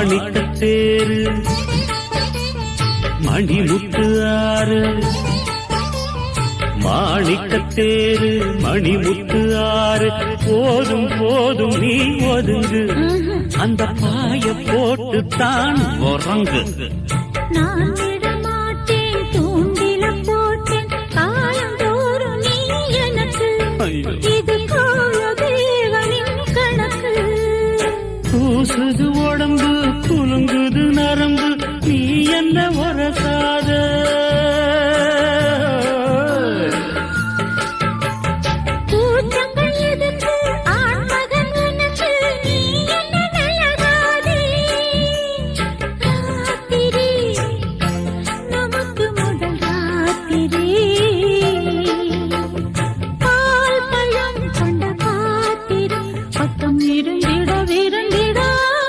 மாணிக்கத்தேரு மணிமுத்து ஆறு மாணிக்கத்தேரு மணிமுத்து ஆறு போதும் போதும் நீ ஒதுங்கு அந்த பாய போட்டு தான் உறங்கு நான் விடமாட்டேன் தூண்டில போட்டேன் காலந்தோறும் நீ எனக்கு இது கோல தேவனின் கணக்கு பூசுது உடம்பு குலுங்குது நரம்பு நீ என்ன உரசாத